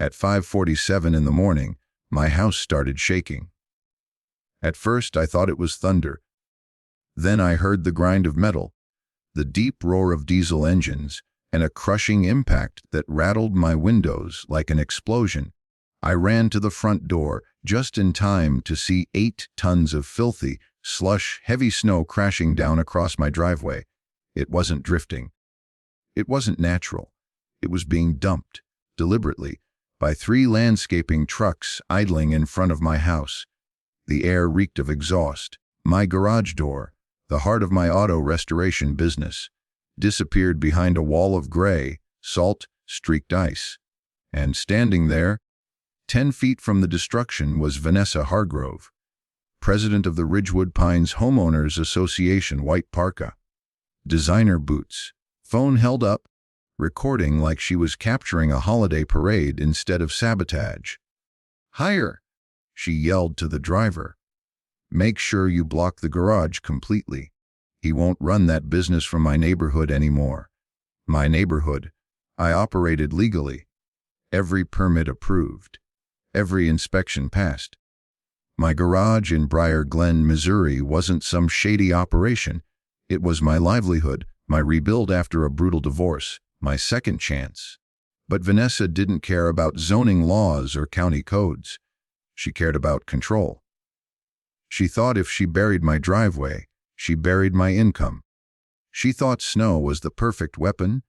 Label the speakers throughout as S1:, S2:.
S1: At 5:47 in the morning, my house started shaking. At first, I thought it was thunder. Then I heard the grind of metal, the deep roar of diesel engines, and a crushing impact that rattled my windows like an explosion. I ran to the front door just in time to see 8 tons of filthy, slush, heavy snow crashing down across my driveway. It wasn't drifting. It wasn't natural. It was being dumped, deliberately, by 3 landscaping trucks idling in front of my house. The air reeked of exhaust. My garage door, the heart of my auto restoration business, disappeared behind a wall of gray, salt-streaked ice. And standing there, 10 feet from the destruction, was Vanessa Hargrove, president of the Ridgewood Pines Homeowners Association, white parka, designer boots, phone held up, recording like she was capturing a holiday parade instead of sabotage. "Higher," she yelled to the driver. "Make sure you block the garage completely. He won't run that business from my neighborhood anymore." My neighborhood. I operated legally. Every permit approved. Every inspection passed. My garage in Briar Glen, Missouri wasn't some shady operation. It was my livelihood, my rebuild after a brutal divorce, my second chance. But Vanessa didn't care about zoning laws or county codes. She cared about control. She thought if she buried my driveway, she buried my income. She thought snow was the perfect weapon,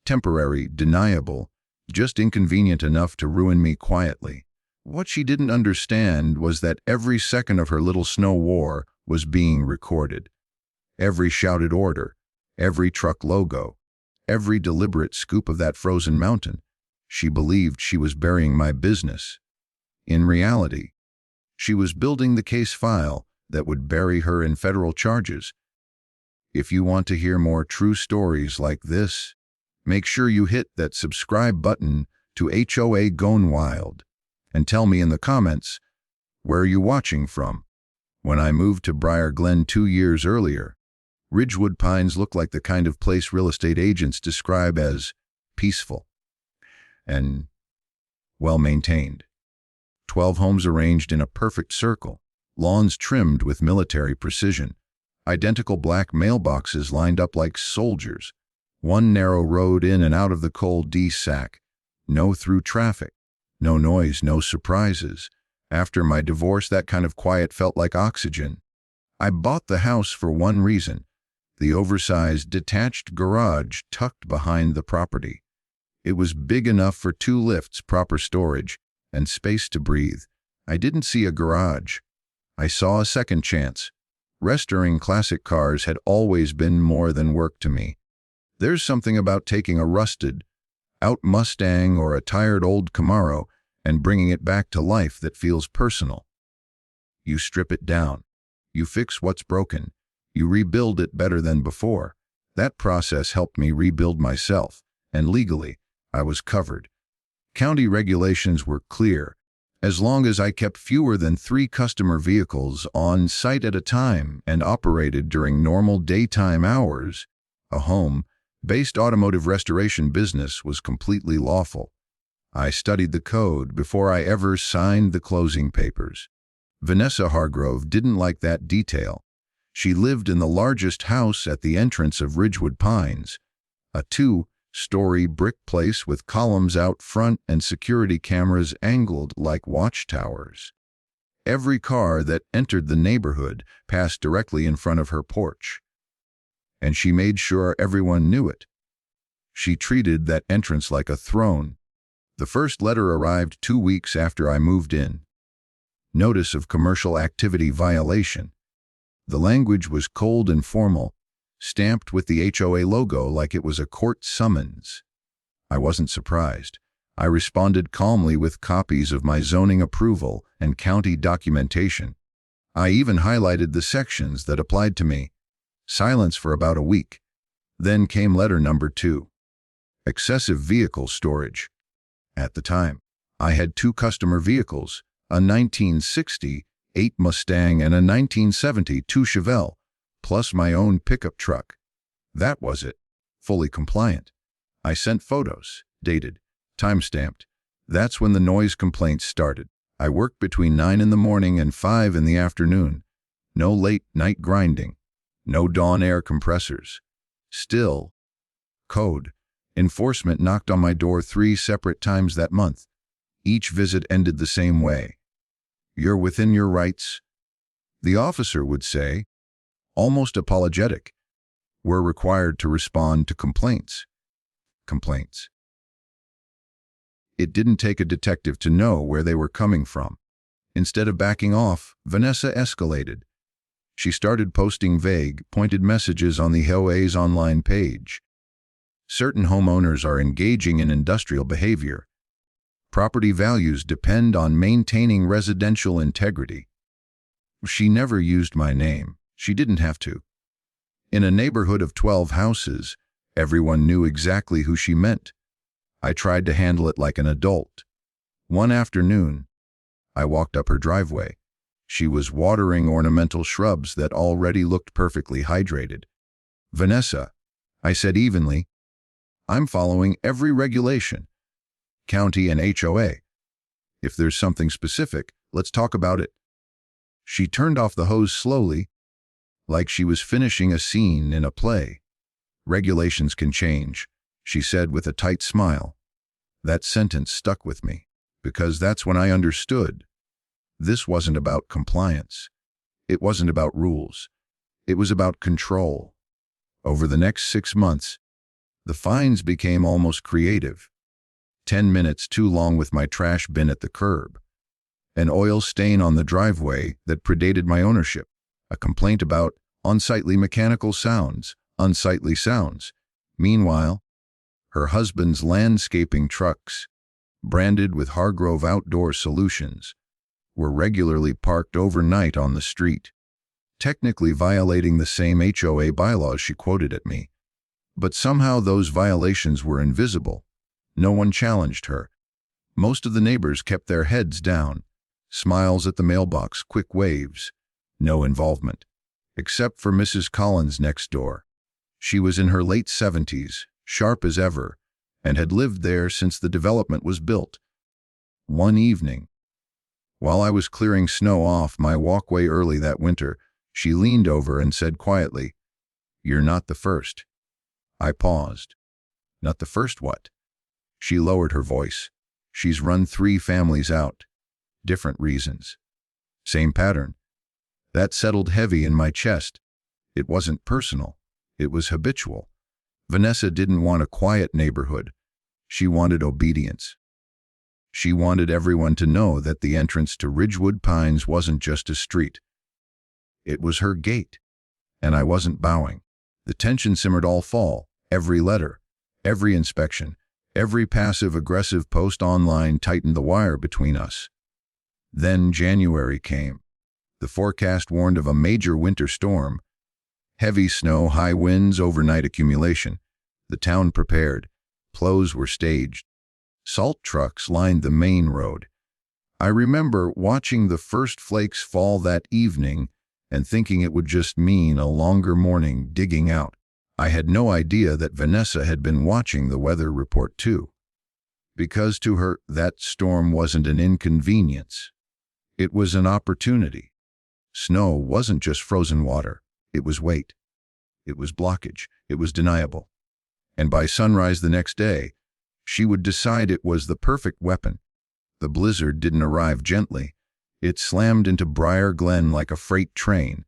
S1: temporary, deniable, just inconvenient enough to ruin me quietly. What she didn't understand was that every second of her little snow war was being recorded. Every shouted order, every truck logo, every deliberate scoop of that frozen mountain. She believed she was burying my business. In reality, she was building the case file that would bury her in federal charges. If you want to hear more true stories like this, make sure you hit that subscribe button to HOA Gone Wild, and tell me in the comments, where are you watching from? When I moved to Briar Glen 2 years earlier, Ridgewood Pines looked like the kind of place real estate agents describe as peaceful and well-maintained. 12 homes arranged in a perfect circle, lawns trimmed with military precision, identical black mailboxes lined up like soldiers, one narrow road in and out of the cold D-sack, no through traffic, no noise, no surprises. After my divorce, that kind of quiet felt like oxygen. I bought the house for one reason: the oversized detached garage tucked behind the property. It was big enough for 2 lifts, proper storage, and space to breathe. I didn't see a garage. I saw a second chance. Restoring classic cars had always been more than work to me. There's something about taking a rusted-out Mustang or a tired old Camaro and bringing it back to life that feels personal. You strip it down. You fix what's broken. You rebuild it better than before. That process helped me rebuild myself, and legally, I was covered. County regulations were clear. As long as I kept fewer than 3 customer vehicles on site at a time and operated during normal daytime hours, a home-based automotive restoration business was completely lawful. I studied the code before I ever signed the closing papers. Vanessa Hargrove didn't like that detail. She lived in the largest house at the entrance of Ridgewood Pines, a 2-story brick place with columns out front and security cameras angled like watchtowers. Every car that entered the neighborhood passed directly in front of her porch, and she made sure everyone knew it. She treated that entrance like a throne. The first letter arrived 2 weeks after I moved in. Notice of commercial activity violation. The language was cold and formal, stamped with the HOA logo like it was a court summons. I wasn't surprised. I responded calmly with copies of my zoning approval and county documentation. I even highlighted the sections that applied to me. Silence for about a week. Then came letter number 2. Excessive vehicle storage. At the time, I had 2 customer vehicles, a 1968 Mustang and a 1972 Chevelle, plus my own pickup truck. That was it. Fully compliant. I sent photos, dated, time-stamped, That's when the noise complaints started. I worked between 9 in the morning and 5 in the afternoon. No late night grinding. No dawn air compressors. Still, code enforcement knocked on my door 3 separate times that month. Each visit ended the same way. "You're within your rights," the officer would say, almost apologetic. "We're required to respond to complaints." Complaints. It didn't take a detective to know where they were coming from. Instead of backing off, Vanessa escalated. She started posting vague, pointed messages on the HOA's online page. Certain homeowners are engaging in industrial behavior. Property values depend on maintaining residential integrity. She never used my name. She didn't have to. In a neighborhood of 12 houses, everyone knew exactly who she meant. I tried to handle it like an adult. One afternoon, I walked up her driveway. She was watering ornamental shrubs that already looked perfectly hydrated. "Vanessa," I said evenly, "I'm following every regulation. County and HOA. If there's something specific, let's talk about it." She turned off the hose slowly, like she was finishing a scene in a play. "Regulations can change," she said with a tight smile. That sentence stuck with me, because that's when I understood. This wasn't about compliance. It wasn't about rules. It was about control. Over the next 6 months, the fines became almost creative. 10 minutes too long with my trash bin at the curb. An oil stain on the driveway that predated my ownership. A complaint about unsightly mechanical sounds, unsightly sounds. Meanwhile, her husband's landscaping trucks, branded with Hargrove Outdoor Solutions, were regularly parked overnight on the street, technically violating the same HOA bylaws she quoted at me. But somehow those violations were invisible. No one challenged her. Most of the neighbors kept their heads down, smiles at the mailbox, quick waves, no involvement. Except for Mrs. Collins next door. She was in her late 70s, sharp as ever, and had lived there since the development was built. One evening, while I was clearing snow off my walkway early that winter, she leaned over and said quietly, "You're not the first." I paused. "Not the first what?" She lowered her voice. "She's run 3 families out. Different reasons. Same pattern." That settled heavy in my chest. It wasn't personal. It was habitual. Vanessa didn't want a quiet neighborhood. She wanted obedience. She wanted everyone to know that the entrance to Ridgewood Pines wasn't just a street. It was her gate. And I wasn't bowing. The tension simmered all fall. Every letter, every inspection, every passive-aggressive post online tightened the wire between us. Then January came. The forecast warned of a major winter storm. Heavy snow, high winds, overnight accumulation. The town prepared. Plows were staged. Salt trucks lined the main road. I remember watching the first flakes fall that evening and thinking it would just mean a longer morning digging out. I had no idea that Vanessa had been watching the weather report too. Because to her, that storm wasn't an inconvenience. It was an opportunity. Snow wasn't just frozen water. It was weight. It was blockage. It was deniable. And by sunrise the next day, she would decide it was the perfect weapon. The blizzard didn't arrive gently. It slammed into Briar Glen like a freight train.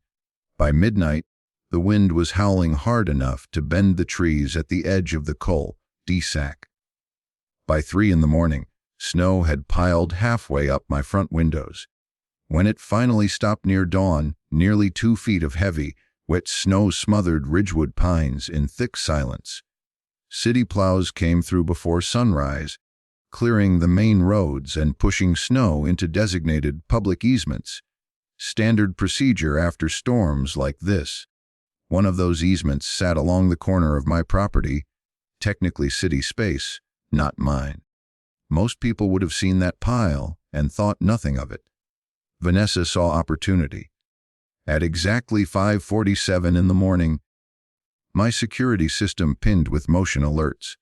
S1: By midnight, the wind was howling hard enough to bend the trees at the edge of the cul-de-sac. By 3 in the morning, snow had piled halfway up my front windows. When it finally stopped near dawn, nearly 2 feet of heavy, wet snow smothered Ridgewood Pines in thick silence. City plows came through before sunrise, clearing the main roads and pushing snow into designated public easements. Standard procedure after storms like this. One of those easements sat along the corner of my property, technically city space, not mine. Most people would have seen that pile and thought nothing of it. Vanessa saw opportunity. At exactly 5:47 in the morning, my security system pinned with motion alerts.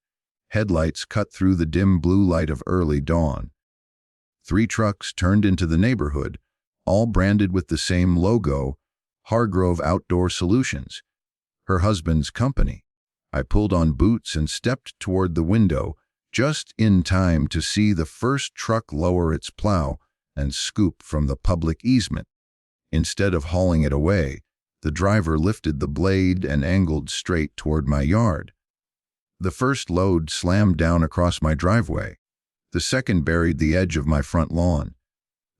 S1: headlights cut through the dim blue light of early dawn. 3 trucks turned into the neighborhood, all branded with the same logo, Hargrove Outdoor Solutions, her husband's company. I pulled on boots and stepped toward the window, just in time to see the first truck lower its plow and scoop from the public easement. Instead of hauling it away, the driver lifted the blade and angled straight toward my yard. The first load slammed down across my driveway. The second buried the edge of my front lawn.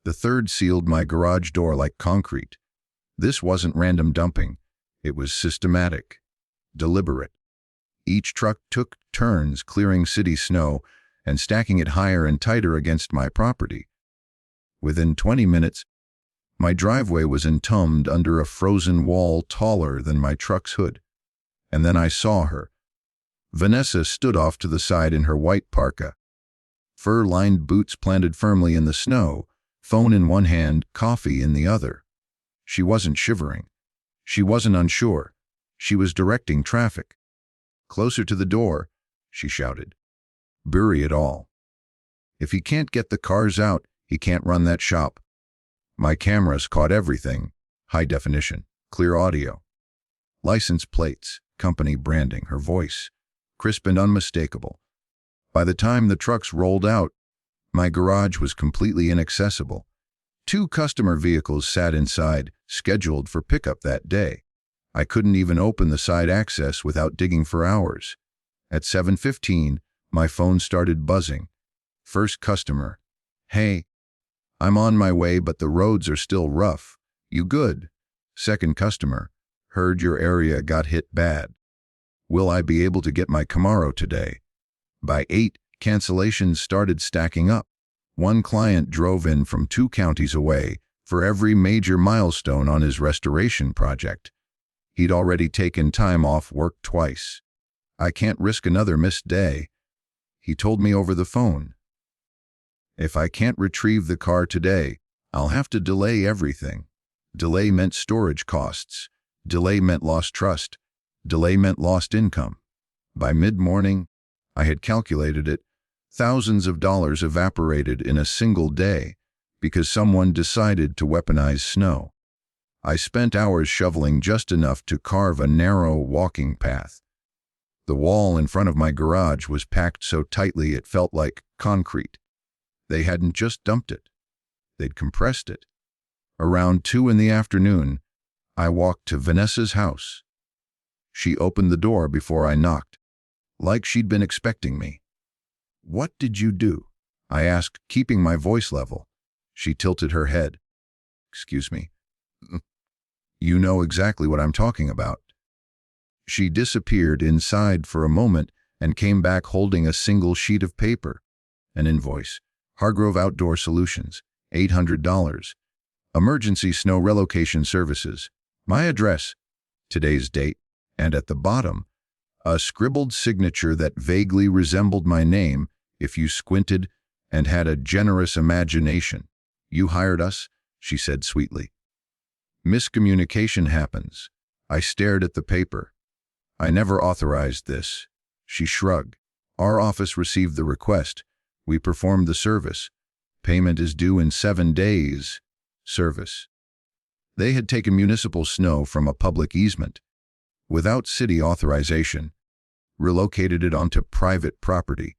S1: The third sealed my garage door like concrete. This wasn't random dumping. It was systematic, deliberate. Each truck took turns clearing city snow and stacking it higher and tighter against my property. Within 20 minutes, my driveway was entombed under a frozen wall taller than my truck's hood. And then I saw her. Vanessa stood off to the side in her white parka, fur-lined boots planted firmly in the snow, phone in one hand, coffee in the other. She wasn't shivering. She wasn't unsure. She was directing traffic. "Closer to the door," she shouted. "Bury it all. If he can't get the cars out, he can't run that shop." My cameras caught everything. High definition, clear audio. License plates, company branding, her voice, crisp and unmistakable. By the time the trucks rolled out, my garage was completely inaccessible. 2 customer vehicles sat inside, scheduled for pickup that day. I couldn't even open the side access without digging for hours. At 7:15, my phone started buzzing. First customer. "Hey, I'm on my way, but the roads are still rough. You good?" Second customer. "Heard your area got hit bad. Will I be able to get my Camaro today?" By 8, cancellations started stacking up. One client drove in from 2 counties away for every major milestone on his restoration project. He'd already taken time off work twice. "I can't risk another missed day," he told me over the phone. "If I can't retrieve the car today, I'll have to delay everything." Delay meant storage costs. Delay meant lost trust. Delay meant lost income. By mid-morning, I had calculated it, thousands of dollars evaporated in a single day because someone decided to weaponize snow. I spent hours shoveling just enough to carve a narrow walking path. The wall in front of my garage was packed so tightly it felt like concrete. They hadn't just dumped it. They'd compressed it. Around 2 in the afternoon, I walked to Vanessa's house. She opened the door before I knocked, like she'd been expecting me. "What did you do?" I asked, keeping my voice level. She tilted her head. "Excuse me. You know exactly what I'm talking about." She disappeared inside for a moment and came back holding a single sheet of paper. An invoice. Hargrove Outdoor Solutions, $800. Emergency snow relocation services. My address, today's date, and at the bottom, a scribbled signature that vaguely resembled my name if you squinted and had a generous imagination. "You hired us," she said sweetly. "Miscommunication happens." I stared at the paper. "I never authorized this." She shrugged. "Our office received the request. We performed the service. Payment is due in 7 days." Service. They had taken municipal snow from a public easement, without city authorization, relocated it onto private property,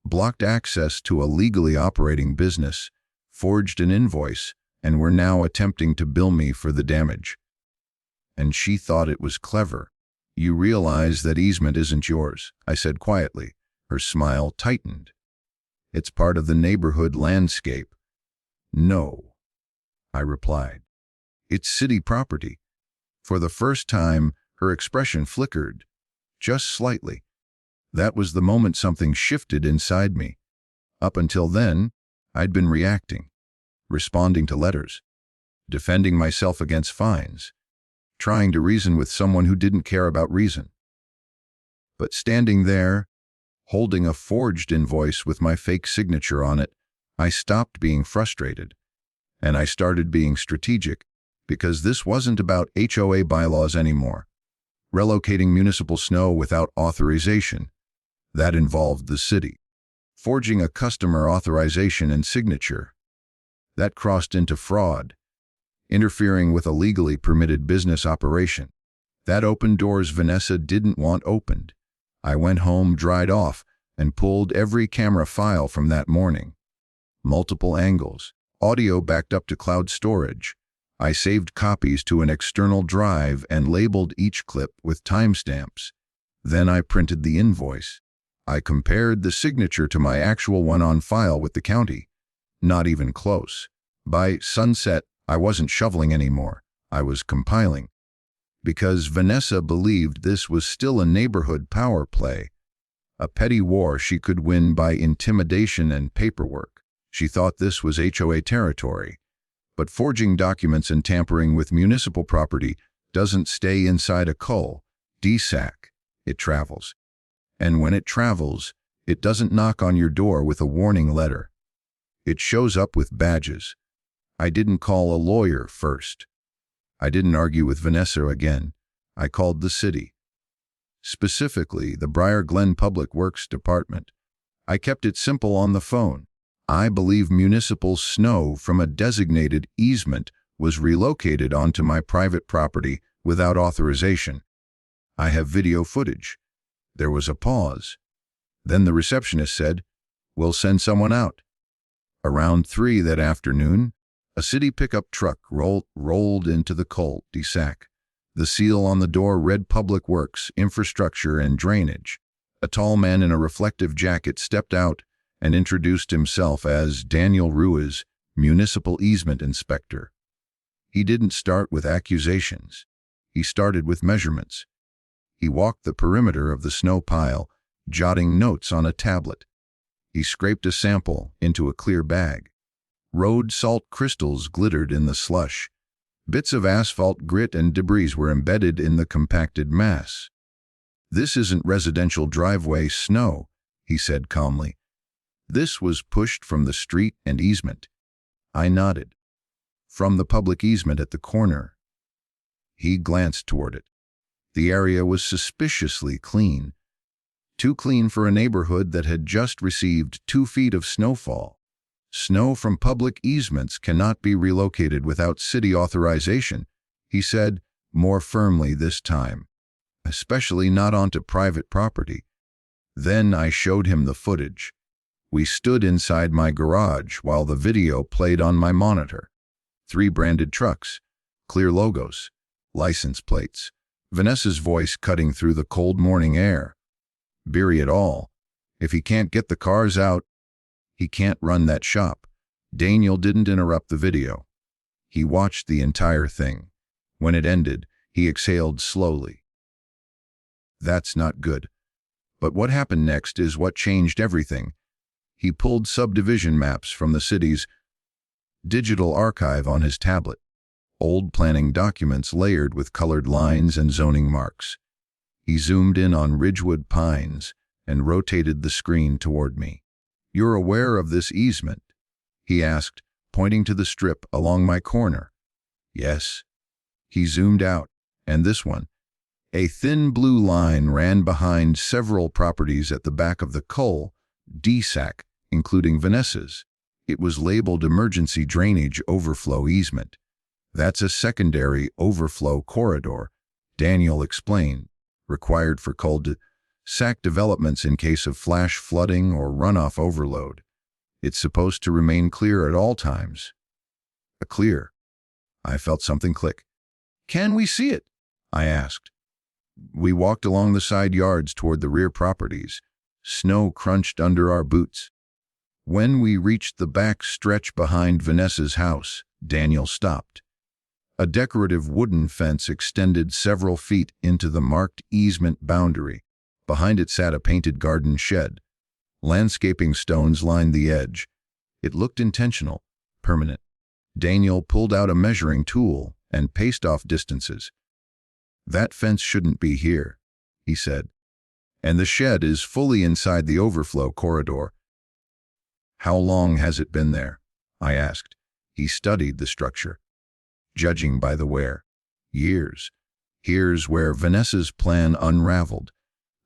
S1: blocked access to a legally operating business, forged an invoice, and were now attempting to bill me for the damage. And she thought it was clever. "You realize that easement isn't yours," I said quietly. Her smile tightened. "It's part of the neighborhood landscape." "No," I replied. "It's city property." For the first time, her expression flickered, just slightly. That was the moment something shifted inside me. Up until then, I'd been reacting, responding to letters, defending myself against fines, trying to reason with someone who didn't care about reason. But standing there, holding a forged invoice with my fake signature on it, I stopped being frustrated, and I started being strategic, because this wasn't about HOA bylaws anymore. Relocating municipal snow without authorization. That involved the city forging a customer authorization and signature. That crossed into fraud, interfering with a legally permitted business operation. That opened doors Vanessa didn't want opened. I went home, dried off, and pulled every camera file from that morning. Multiple angles, audio backed up to cloud storage. I saved copies to an external drive and labeled each clip with timestamps. Then I printed the invoice. I compared the signature to my actual one on file with the county. Not even close. By sunset, I wasn't shoveling anymore. I was compiling. Because Vanessa believed this was still a neighborhood power play, a petty war she could win by intimidation and paperwork. She thought this was HOA territory. But forging documents and tampering with municipal property doesn't stay inside a cull, DSAC. It travels. And when it travels, it doesn't knock on your door with a warning letter. It shows up with badges. I didn't call a lawyer first. I didn't argue with Vanessa again. I called the city. Specifically, the Briar Glen Public Works Department. I kept it simple on the phone. I believe municipal snow from a designated easement was relocated onto my private property without authorization. I have video footage. There was a pause. Then the receptionist said, "We'll send someone out." Around 3 that afternoon, a city pickup truck rolled into the cul-de-sac. The seal on the door read Public Works, Infrastructure, and Drainage. A tall man in a reflective jacket stepped out and introduced himself as Daniel Ruiz, Municipal Easement Inspector. He didn't start with accusations. He started with measurements. He walked the perimeter of the snow pile, jotting notes on a tablet. He scraped a sample into a clear bag. Road salt crystals glittered in the slush. Bits of asphalt grit and debris were embedded in the compacted mass. "This isn't residential driveway snow," he said calmly. "This was pushed from the street and easement." I nodded. "From the public easement at the corner." He glanced toward it. The area was suspiciously clean. Too clean for a neighborhood that had just received 2 feet of snowfall. "Snow from public easements cannot be relocated without city authorization," he said, more firmly this time. "Especially not onto private property." Then I showed him the footage. We stood inside my garage while the video played on my monitor. 3 branded trucks, clear logos, license plates. Vanessa's voice cutting through the cold morning air. "Bury it all. If he can't get the cars out, he can't run that shop." Daniel didn't interrupt the video. He watched the entire thing. When it ended, he exhaled slowly. "That's not good. But what happened next is what changed everything." He pulled subdivision maps from the city's digital archive on his tablet. Old planning documents layered with colored lines and zoning marks. He zoomed in on Ridgewood Pines and rotated the screen toward me. "You're aware of this easement?" he asked, pointing to the strip along my corner. "Yes." He zoomed out, and this one. A thin blue line ran behind several properties at the back of the cul-de-sac, including Vanessa's. It was labeled Emergency Drainage Overflow Easement. "That's a secondary overflow corridor," Daniel explained, "required for cul-de-sac developments in case of flash flooding or runoff overload. It's supposed to remain clear at all times." Clear. I felt something click. "Can we see it?" I asked. We walked along the side yards toward the rear properties. Snow crunched under our boots. When we reached the back stretch behind Vanessa's house, Daniel stopped. A decorative wooden fence extended several feet into the marked easement boundary. Behind it sat a painted garden shed. Landscaping stones lined the edge. It looked intentional, permanent. Daniel pulled out a measuring tool and paced off distances. "That fence shouldn't be here," he said. "And the shed is fully inside the overflow corridor." "How long has it been there?" I asked. He studied the structure. "Judging by the wear, years." Here's where Vanessa's plan unraveled.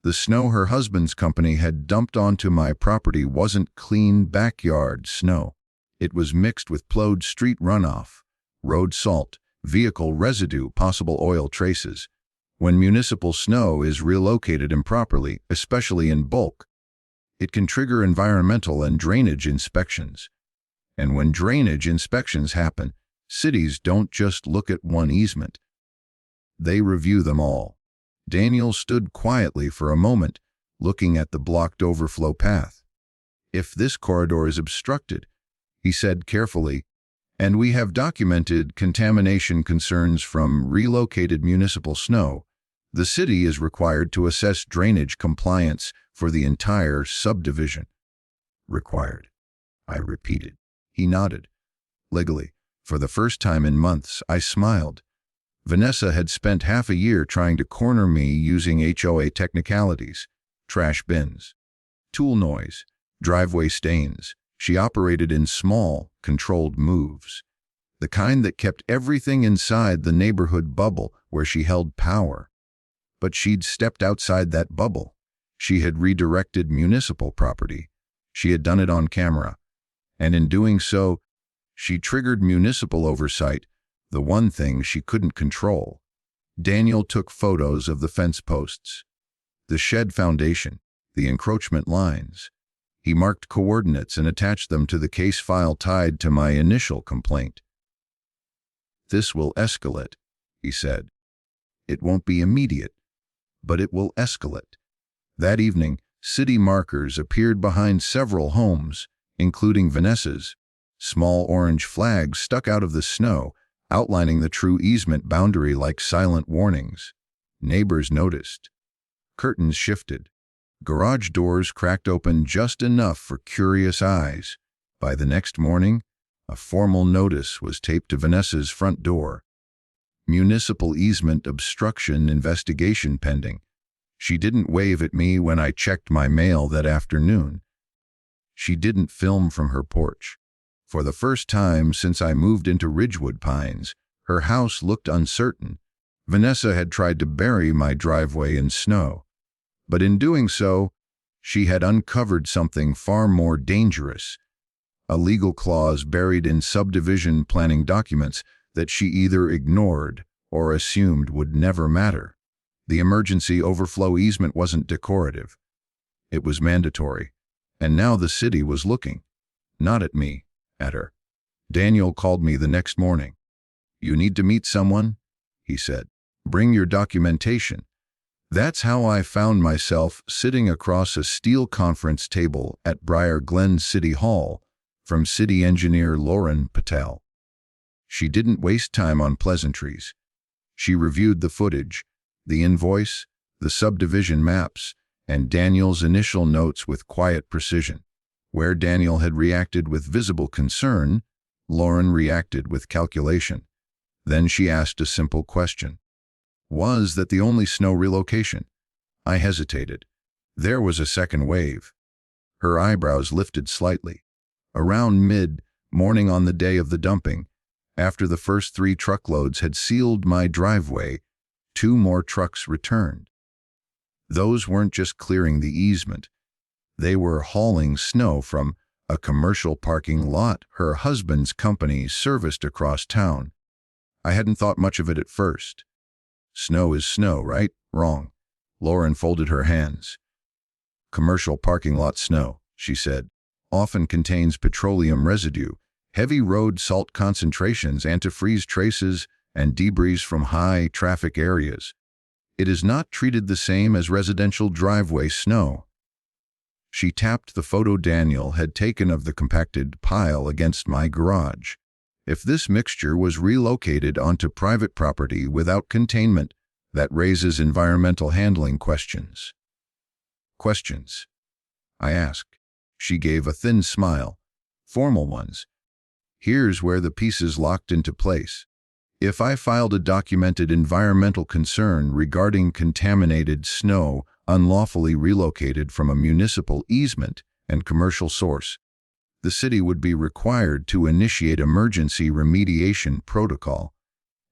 S1: The snow her husband's company had dumped onto my property wasn't clean backyard snow. It was mixed with plowed street runoff, road salt, vehicle residue, possible oil traces. When municipal snow is relocated improperly, especially in bulk, it can trigger environmental and drainage inspections. And when drainage inspections happen, cities don't just look at one easement. They review them all. Daniel stood quietly for a moment, looking at the blocked overflow path. "If this corridor is obstructed," he said carefully, "and we have documented contamination concerns from relocated municipal snow, the city is required to assess drainage compliance for the entire subdivision." "Required," I repeated. He nodded. Legally. For the first time in months, I smiled. Vanessa had spent half a year trying to corner me using HOA technicalities, trash bins, tool noise, driveway stains. She operated in small, controlled moves, the kind that kept everything inside the neighborhood bubble where she held power. But she'd stepped outside that bubble. She had redirected municipal property. She had done it on camera. And in doing so, she triggered municipal oversight, the one thing she couldn't control. Daniel took photos of the fence posts, the shed foundation, the encroachment lines. He marked coordinates and attached them to the case file tied to my initial complaint. "This will escalate," he said. "It won't be immediate, but it will escalate." That evening, city markers appeared behind several homes, including Vanessa's. Small orange flags stuck out of the snow, outlining the true easement boundary like silent warnings. Neighbors noticed. Curtains shifted. Garage doors cracked open just enough for curious eyes. By the next morning, a formal notice was taped to Vanessa's front door. "Municipal easement obstruction investigation pending." She didn't wave at me when I checked my mail that afternoon. She didn't film from her porch. For the first time since I moved into Ridgewood Pines, her house looked uncertain. Vanessa had tried to bury my driveway in snow. But in doing so, she had uncovered something far more dangerous, a legal clause buried in subdivision planning documents that she either ignored or assumed would never matter. The emergency overflow easement wasn't decorative. It was mandatory. And now the city was looking. Not at me, at her. Daniel called me the next morning. "You need to meet someone," he said. "Bring your documentation." That's how I found myself sitting across a steel conference table at Briar Glen City Hall from city engineer Lauren Patel. She didn't waste time on pleasantries. She reviewed the footage, the invoice, the subdivision maps, and Daniel's initial notes with quiet precision. Where Daniel had reacted with visible concern, Lauren reacted with calculation. Then she asked a simple question. Was that the only snow relocation? I hesitated. There was a second wave. Her eyebrows lifted slightly. Around mid-morning on the day of the dumping, after the first 3 truckloads had sealed my driveway, 2 more trucks returned. Those weren't just clearing the easement. They were hauling snow from a commercial parking lot her husband's company serviced across town. I hadn't thought much of it at first. Snow is snow, right? Wrong. Lauren folded her hands. "Commercial parking lot snow," she said, "often contains petroleum residue, heavy road salt concentrations, antifreeze traces, and debris from high traffic areas. It is not treated the same as residential driveway snow." She tapped the photo Daniel had taken of the compacted pile against my garage. "If this mixture was relocated onto private property without containment, that raises environmental handling questions." "Questions?" I asked. She gave a thin smile. "Formal ones. Here's where the pieces locked into place. If I filed a documented environmental concern regarding contaminated snow unlawfully relocated from a municipal easement and commercial source, the city would be required to initiate emergency remediation protocol.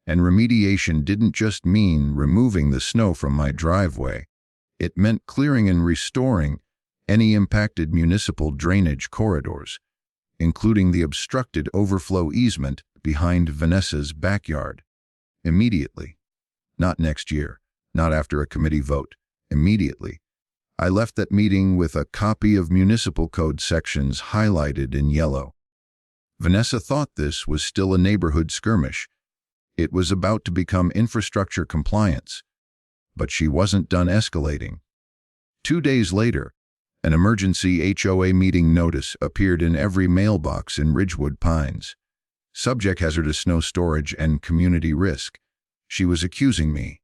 S1: And remediation didn't just mean removing the snow from my driveway. It meant clearing and restoring any impacted municipal drainage corridors, including the obstructed overflow easement behind Vanessa's backyard. Immediately. Not next year, not after a committee vote. Immediately. I left that meeting with a copy of municipal code sections highlighted in yellow. Vanessa thought this was still a neighborhood skirmish. It was about to become infrastructure compliance. But she wasn't done escalating. 2 days later, an emergency HOA meeting notice appeared in every mailbox in Ridgewood Pines. Subject: hazardous snow storage and community risk. She was accusing me.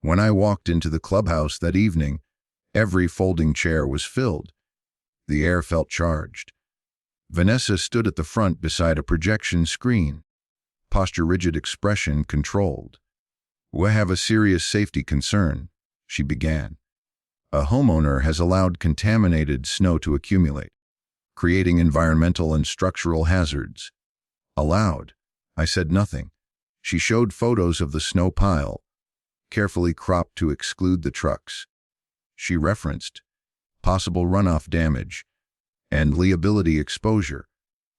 S1: When I walked into the clubhouse that evening, every folding chair was filled. The air felt charged. Vanessa stood at the front beside a projection screen. Posture rigid, expression controlled. "We have a serious safety concern," she began. "A homeowner has allowed contaminated snow to accumulate, creating environmental and structural hazards." Allowed. I said nothing. She showed photos of the snow pile, carefully cropped to exclude the trucks. She referenced possible runoff damage and liability exposure.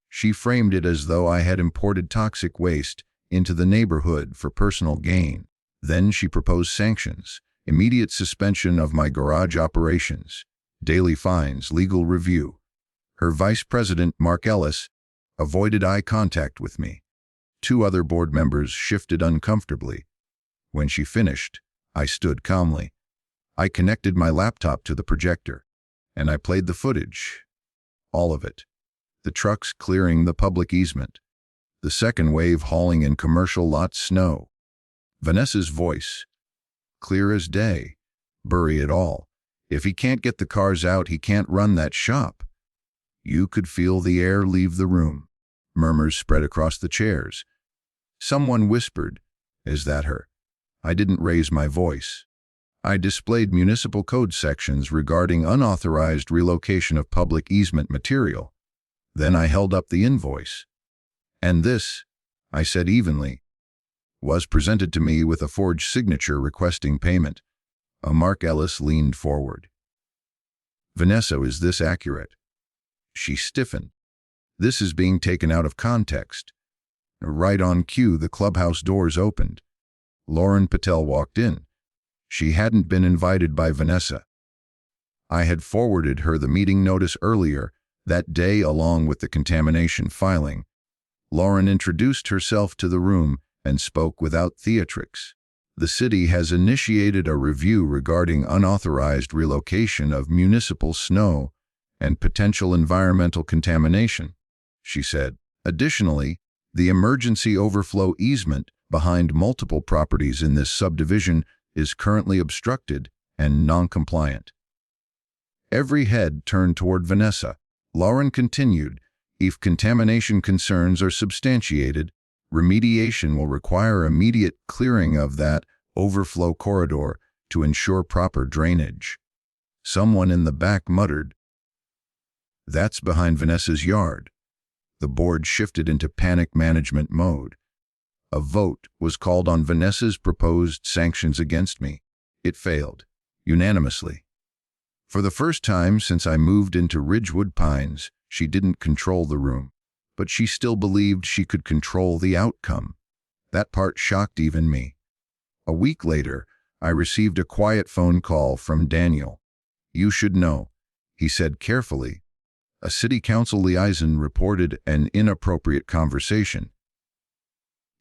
S1: She framed it as though I had imported toxic waste into the neighborhood for personal gain. Then she proposed sanctions: immediate suspension of my garage operations, daily fines, legal review. Her vice president, Mark Ellis, avoided eye contact with me. 2 other board members shifted uncomfortably. When she finished, I stood calmly. I connected my laptop to the projector, and I played the footage. All of it. The trucks clearing the public easement. The second wave hauling in commercial lots snow. Vanessa's voice, clear as day. "Bury it all. If he can't get the cars out, he can't run that shop." You could feel the air leave the room. Murmurs spread across the chairs. Someone whispered, "Is that her?" I didn't raise my voice. I displayed municipal code sections regarding unauthorized relocation of public easement material. Then I held up the invoice. "And this," I said evenly, "was presented to me with a forged signature requesting payment." Mark Ellis leaned forward. "Vanessa, is this accurate?" She stiffened. "This is being taken out of context." Right on cue, the clubhouse doors opened. Lauren Patel walked in. She hadn't been invited by Vanessa. I had forwarded her the meeting notice earlier that day along with the contamination filing. Lauren introduced herself to the room and spoke without theatrics. "The city has initiated a review regarding unauthorized relocation of municipal snow and potential environmental contamination," she said. "Additionally, the emergency overflow easement behind multiple properties in this subdivision is currently obstructed and non-compliant." Every head turned toward Vanessa. Lauren continued, "If contamination concerns are substantiated, remediation will require immediate clearing of that overflow corridor to ensure proper drainage." Someone in the back muttered, "That's behind Vanessa's yard." The board shifted into panic management mode. A vote was called on Vanessa's proposed sanctions against me. It failed, unanimously. For the first time since I moved into Ridgewood Pines, she didn't control the room, but she still believed she could control the outcome. That part shocked even me. A week later, I received a quiet phone call from Daniel. "You should know," he said carefully. A city council liaison reported an inappropriate conversation.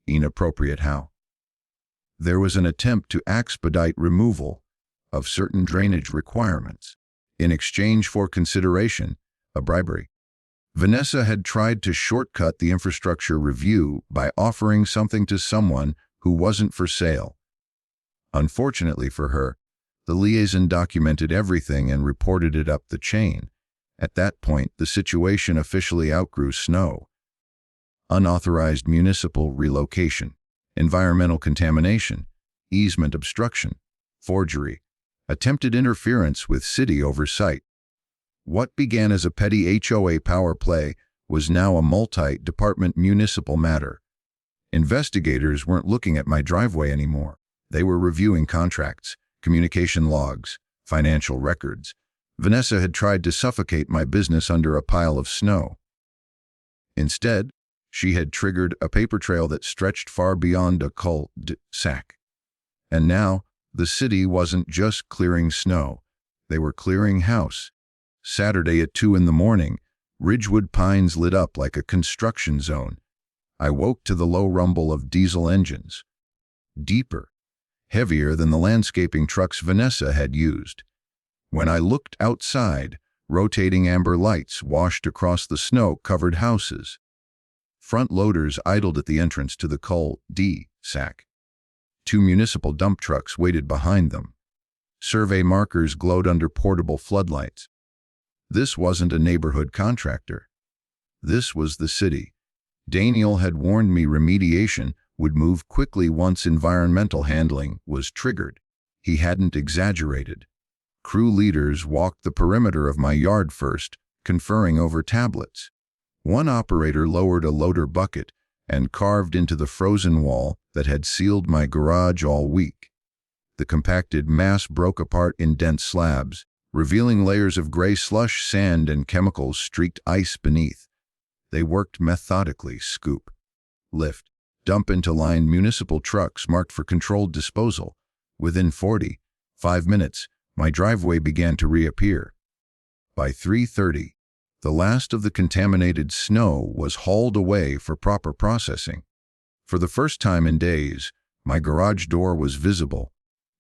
S1: Inappropriate how? There was an attempt to expedite removal of certain drainage requirements in exchange for consideration, a bribery. Vanessa had tried to shortcut the infrastructure review by offering something to someone who wasn't for sale. Unfortunately for her, the liaison documented everything and reported it up the chain. At that point, the situation officially outgrew snow. Unauthorized municipal relocation, environmental contamination, easement obstruction, forgery, attempted interference with city oversight. What began as a petty HOA power play was now a multi-department municipal matter. Investigators weren't looking at my driveway anymore. They were reviewing contracts, communication logs, financial records. Vanessa had tried to suffocate my business under a pile of snow. Instead, she had triggered a paper trail that stretched far beyond a cul-de-sac. And now, the city wasn't just clearing snow. They were clearing house. Saturday at 2 in the morning, Ridgewood Pines lit up like a construction zone. I woke to the low rumble of diesel engines. Deeper, heavier than the landscaping trucks Vanessa had used. When I looked outside, rotating amber lights washed across the snow-covered houses. Front loaders idled at the entrance to the cul-de-sac. 2 municipal dump trucks waited behind them. Survey markers glowed under portable floodlights. This wasn't a neighborhood contractor. This was the city. Daniel had warned me remediation would move quickly once environmental handling was triggered. He hadn't exaggerated. Crew leaders walked the perimeter of my yard first, conferring over tablets. One operator lowered a loader bucket and carved into the frozen wall that had sealed my garage all week. The compacted mass broke apart in dense slabs, revealing layers of gray slush, sand, and chemicals streaked ice beneath. They worked methodically: scoop, lift, dump into lined municipal trucks marked for controlled disposal. Within 45 minutes, my driveway began to reappear. By 3:30, the last of the contaminated snow was hauled away for proper processing. For the first time in days, my garage door was visible,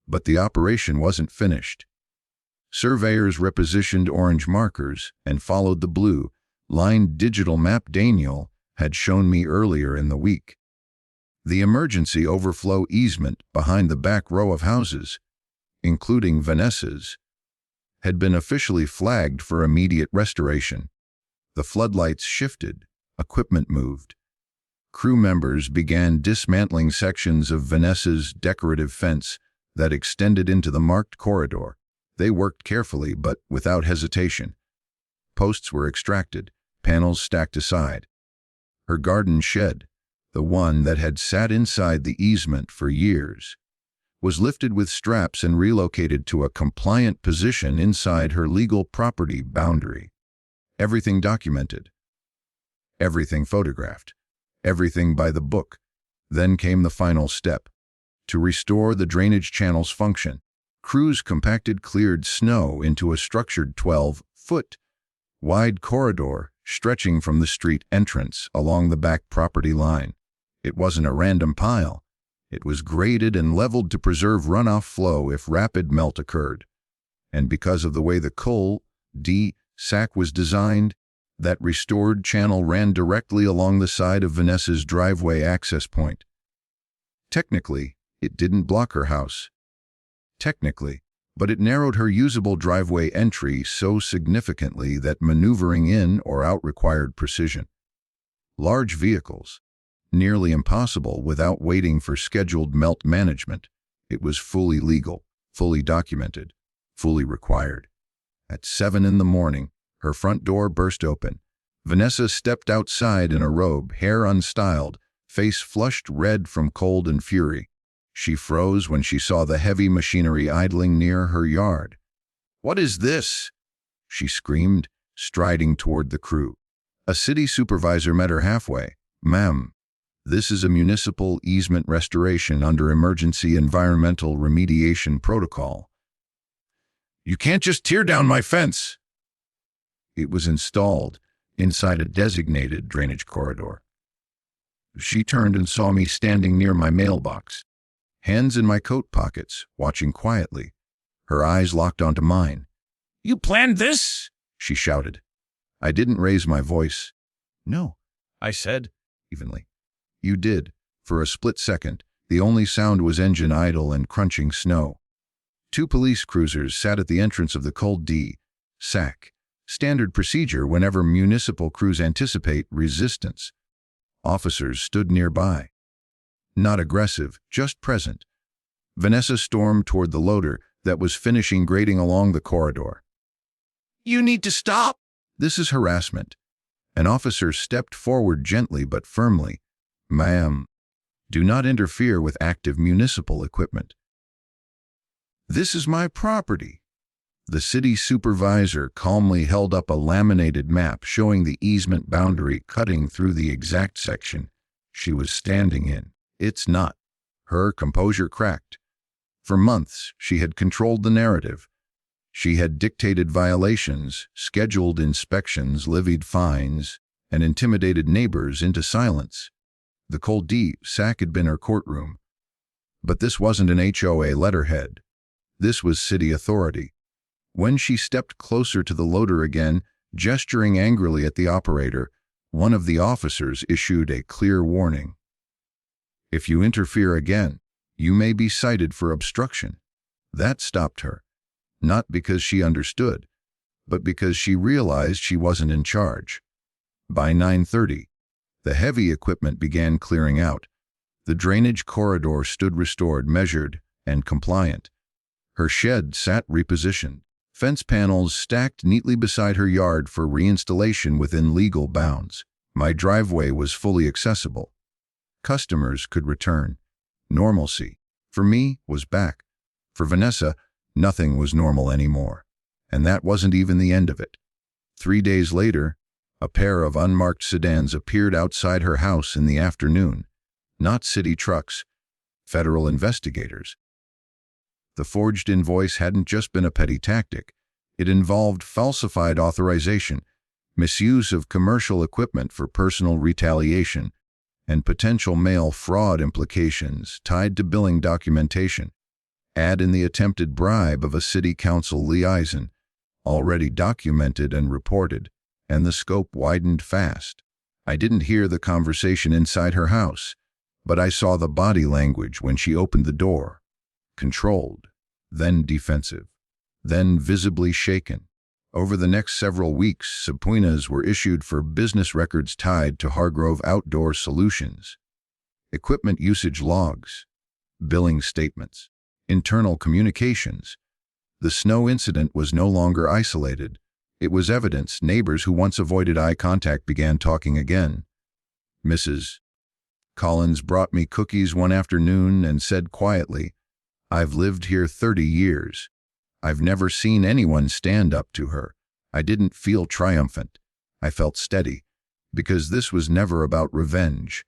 S1: but the operation wasn't finished. Surveyors repositioned orange markers and followed the blue-lined digital map Daniel had shown me earlier in the week. The emergency overflow easement behind the back row of houses, including Vanessa's, had been officially flagged for immediate restoration. The floodlights shifted, equipment moved. Crew members began dismantling sections of Vanessa's decorative fence that extended into the marked corridor. They worked carefully but without hesitation. Posts were extracted, panels stacked aside. Her garden shed, the one that had sat inside the easement for years, was lifted with straps and relocated to a compliant position inside her legal property boundary. Everything documented. Everything photographed. Everything by the book. Then came the final step. To restore the drainage channel's function, crews compacted cleared snow into a structured 12-foot wide corridor stretching from the street entrance along the back property line. It wasn't a random pile. It was graded and leveled to preserve runoff flow if rapid melt occurred. And because of the way the cul-de-sac was designed, that restored channel ran directly along the side of Vanessa's driveway access point. Technically, it didn't block her house. Technically, but it narrowed her usable driveway entry so significantly that maneuvering in or out required precision. Large vehicles, nearly impossible without waiting for scheduled melt management. It was fully legal, fully documented, fully required. At 7 in the morning, her front door burst open. Vanessa stepped outside in a robe, hair unstyled, face flushed red from cold and fury. She froze when she saw the heavy machinery idling near her yard. "What is this?" she screamed, striding toward the crew. A city supervisor met her halfway. "Ma'am, this is a municipal easement restoration under emergency environmental remediation protocol. You can't just tear down my fence." It was installed inside a designated drainage corridor. She turned and saw me standing near my mailbox, hands in my coat pockets, watching quietly. Her eyes locked onto mine. "You planned this?" she shouted. I didn't raise my voice. "No," I said, evenly. "You did." For a split second, the only sound was engine idle and crunching snow. 2 police cruisers sat at the entrance of the cul-de-sac. Standard procedure whenever municipal crews anticipate resistance. Officers stood nearby. Not aggressive, just present. Vanessa stormed toward the loader that was finishing grading along the corridor. "You need to stop!" "This is harassment." An officer stepped forward gently but firmly. "Ma'am, do not interfere with active municipal equipment." "This is my property." The city supervisor calmly held up a laminated map showing the easement boundary cutting through the exact section she was standing in. It's not. Her composure cracked. For months, she had controlled the narrative. She had dictated violations, scheduled inspections, levied fines, and intimidated neighbors into silence. The cul-de-sac had been her courtroom. But this wasn't an HOA letterhead. This was city authority. When she stepped closer to the loader again, gesturing angrily at the operator, one of the officers issued a clear warning. If you interfere again, you may be cited for obstruction. That stopped her, not because she understood, but because she realized she wasn't in charge. By 9:30, the heavy equipment began clearing out. The drainage corridor stood restored, measured, and compliant. Her shed sat repositioned. Fence panels stacked neatly beside her yard for reinstallation within legal bounds. My driveway was fully accessible. Customers could return. Normalcy, for me, was back. For Vanessa, nothing was normal anymore. And that wasn't even the end of it. 3 days later, a pair of unmarked sedans appeared outside her house in the afternoon. Not city trucks, federal investigators. The forged invoice hadn't just been a petty tactic. It involved falsified authorization, misuse of commercial equipment for personal retaliation, and potential mail fraud implications tied to billing documentation. Add in the attempted bribe of a city council liaison, already documented and reported, and the scope widened fast. I didn't hear the conversation inside her house, but I saw the body language when she opened the door. Controlled, then defensive, then visibly shaken. Over the next several weeks, subpoenas were issued for business records tied to Hargrove Outdoor Solutions, equipment usage logs, billing statements, internal communications. The snow incident was no longer isolated. It was evidence. Neighbors who once avoided eye contact began talking again. Mrs. Collins brought me cookies one afternoon and said quietly, "I've lived here 30 years. I've never seen anyone stand up to her." I didn't feel triumphant. I felt steady, because this was never about revenge.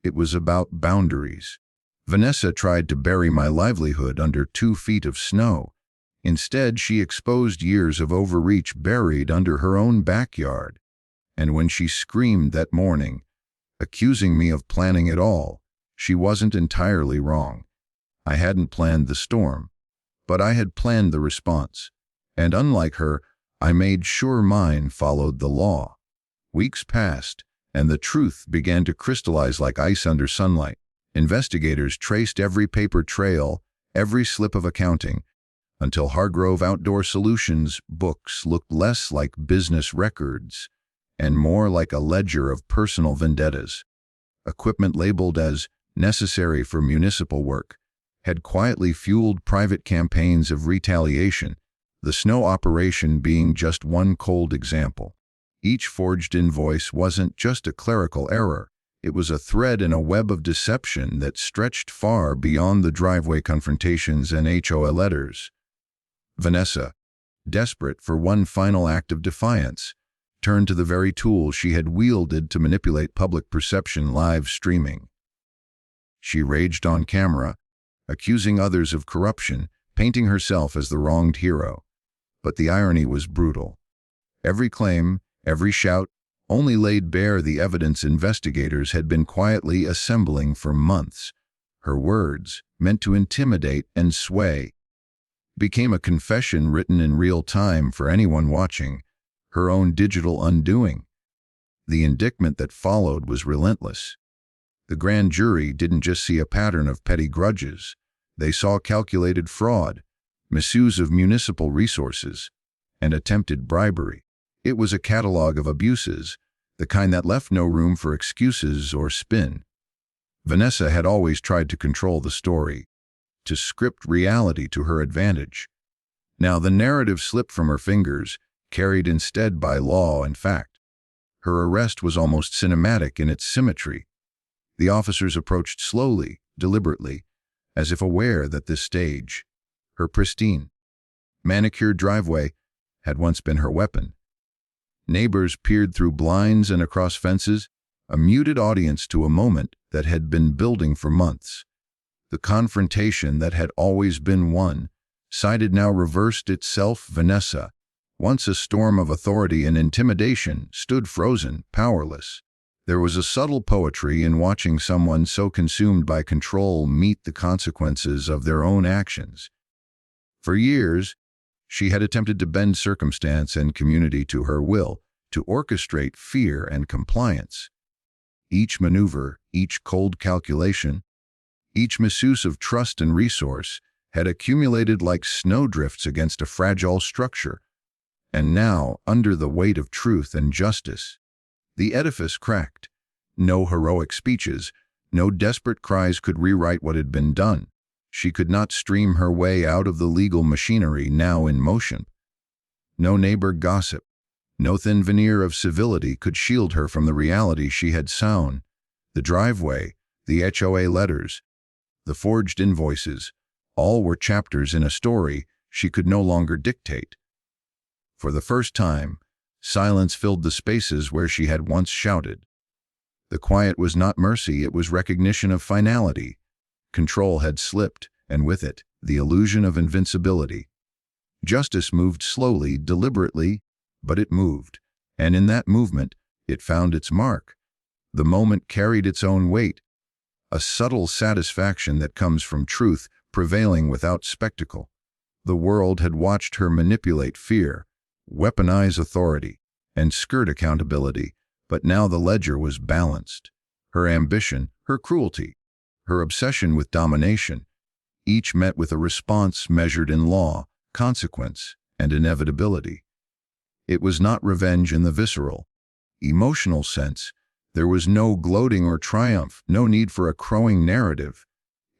S1: It was about boundaries. Vanessa tried to bury my livelihood under 2 feet of snow. Instead, she exposed years of overreach buried under her own backyard. And when she screamed that morning, accusing me of planning it all, she wasn't entirely wrong. I hadn't planned the storm, but I had planned the response. And unlike her, I made sure mine followed the law. Weeks passed, and the truth began to crystallize like ice under sunlight. Investigators traced every paper trail, every slip of accounting, until Hargrove Outdoor Solutions books looked less like business records and more like a ledger of personal vendettas. Equipment labeled as necessary for municipal work had quietly fueled private campaigns of retaliation, the snow operation being just one cold example. Each forged invoice wasn't just a clerical error. It was a thread in a web of deception that stretched far beyond the driveway confrontations and HOA letters. Vanessa, desperate for one final act of defiance, turned to the very tool she had wielded to manipulate public perception: live streaming. She raged on camera, accusing others of corruption, painting herself as the wronged hero. But the irony was brutal. Every claim, every shout, only laid bare the evidence investigators had been quietly assembling for months. Her words, meant to intimidate and sway, became a confession written in real time for anyone watching, her own digital undoing. The indictment that followed was relentless. The grand jury didn't just see a pattern of petty grudges. They saw calculated fraud, misuse of municipal resources, and attempted bribery. It was a catalog of abuses, the kind that left no room for excuses or spin. Vanessa had always tried to control the story, to script reality to her advantage. Now the narrative slipped from her fingers, carried instead by law and fact. Her arrest was almost cinematic in its symmetry. The officers approached slowly, deliberately, as if aware that this stage, her pristine, manicured driveway had once been her weapon. Neighbors peered through blinds and across fences, a muted audience to a moment that had been building for months. The confrontation that had always been one sided now reversed itself. Vanessa, once a storm of authority and intimidation, stood frozen, powerless. There was a subtle poetry in watching someone so consumed by control meet the consequences of their own actions. For years, she had attempted to bend circumstance and community to her will, to orchestrate fear and compliance. Each maneuver, each cold calculation, each misuse of trust and resource had accumulated like snowdrifts against a fragile structure. And now, under the weight of truth and justice, the edifice cracked. No heroic speeches, no desperate cries could rewrite what had been done. She could not stream her way out of the legal machinery now in motion. No neighbor gossip, no thin veneer of civility could shield her from the reality she had sown. The driveway, the HOA letters, the forged invoices, all were chapters in a story she could no longer dictate. For the first time, silence filled the spaces where she had once shouted. The quiet was not mercy, it was recognition of finality. Control had slipped, and with it, the illusion of invincibility. Justice moved slowly, deliberately, but it moved, and in that movement, it found its mark. The moment carried its own weight, a subtle satisfaction that comes from truth prevailing without spectacle. The world had watched her manipulate fear, weaponize authority, and skirt accountability, but now the ledger was balanced. Her ambition, her cruelty, her obsession with domination, each met with a response measured in law, consequence, and inevitability. It was not revenge in the visceral, emotional sense. There was no gloating or triumph, no need for a crowing narrative.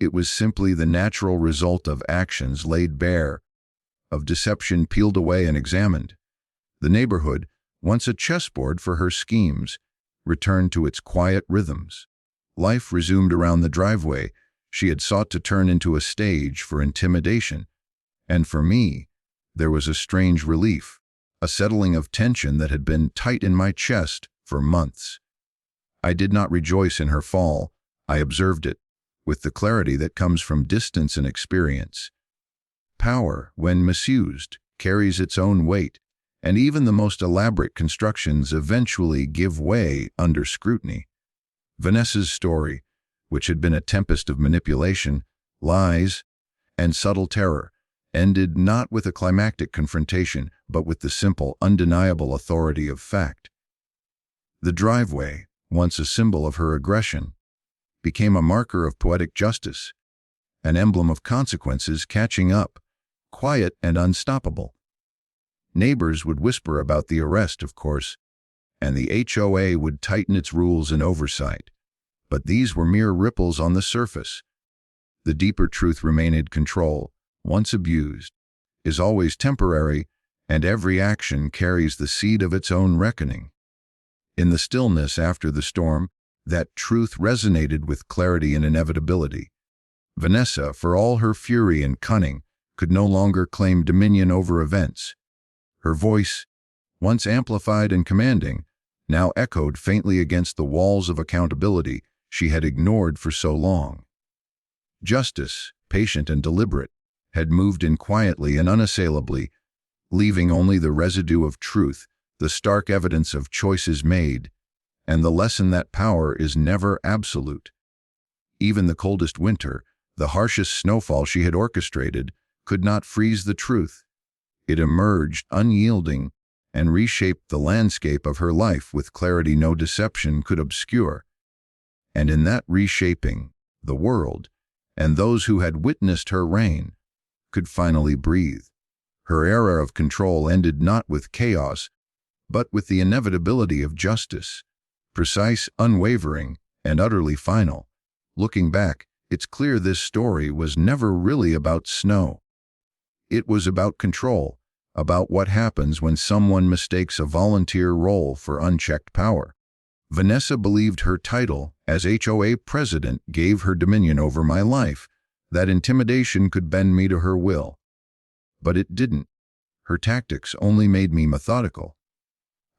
S1: It was simply the natural result of actions laid bare, of deception peeled away and examined. The neighborhood, once a chessboard for her schemes, returned to its quiet rhythms. Life resumed around the driveway she had sought to turn into a stage for intimidation. And for me, there was a strange relief, a settling of tension that had been tight in my chest for months. I did not rejoice in her fall, I observed it, with the clarity that comes from distance and experience. Power, when misused, carries its own weight, and even the most elaborate constructions eventually give way under scrutiny. Vanessa's story, which had been a tempest of manipulation, lies, and subtle terror, ended not with a climactic confrontation, but with the simple, undeniable authority of fact. The driveway, once a symbol of her aggression, became a marker of poetic justice, an emblem of consequences catching up, quiet and unstoppable. Neighbors would whisper about the arrest, of course, and the HOA would tighten its rules and oversight. But these were mere ripples on the surface. The deeper truth remained: control, once abused, is always temporary, and every action carries the seed of its own reckoning. In the stillness after the storm, that truth resonated with clarity and inevitability. Vanessa, for all her fury and cunning, could no longer claim dominion over events. Her voice, once amplified and commanding, now echoed faintly against the walls of accountability she had ignored for so long. Justice, patient and deliberate, had moved in quietly and unassailably, leaving only the residue of truth, the stark evidence of choices made, and the lesson that power is never absolute. Even the coldest winter, the harshest snowfall she had orchestrated, could not freeze the truth. It emerged unyielding and reshaped the landscape of her life with clarity no deception could obscure. And in that reshaping, the world, and those who had witnessed her reign, could finally breathe. Her era of control ended not with chaos, but with the inevitability of justice, precise, unwavering, and utterly final. Looking back, it's clear this story was never really about snow. It was about control, about what happens when someone mistakes a volunteer role for unchecked power. Vanessa believed her title as HOA president gave her dominion over my life, that intimidation could bend me to her will. But it didn't. Her tactics only made me methodical.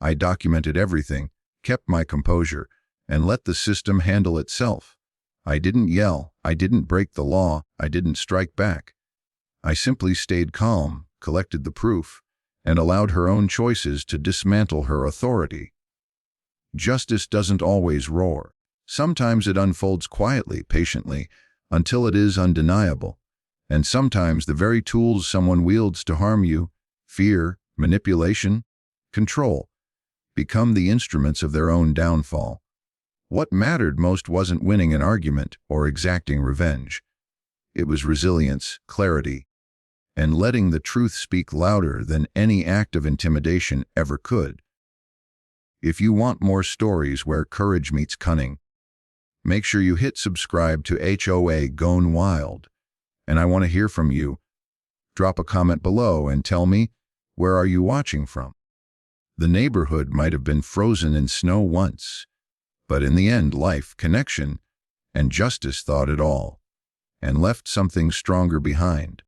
S1: I documented everything, kept my composure, and let the system handle itself. I didn't yell, I didn't break the law, I didn't strike back. I simply stayed calm, collected the proof, and allowed her own choices to dismantle her authority. Justice doesn't always roar. Sometimes it unfolds quietly, patiently, until it is undeniable. And sometimes the very tools someone wields to harm you, fear, manipulation, control, become the instruments of their own downfall. What mattered most wasn't winning an argument or exacting revenge. It was resilience, clarity, and letting the truth speak louder than any act of intimidation ever could. If you want more stories where courage meets cunning, make sure you hit subscribe to HOA Gone Wild. And I want to hear from you. Drop a comment below and tell me, where are you watching from? The neighborhood might have been frozen in snow once, but in the end, life, connection, and justice thawed it all, and left something stronger behind.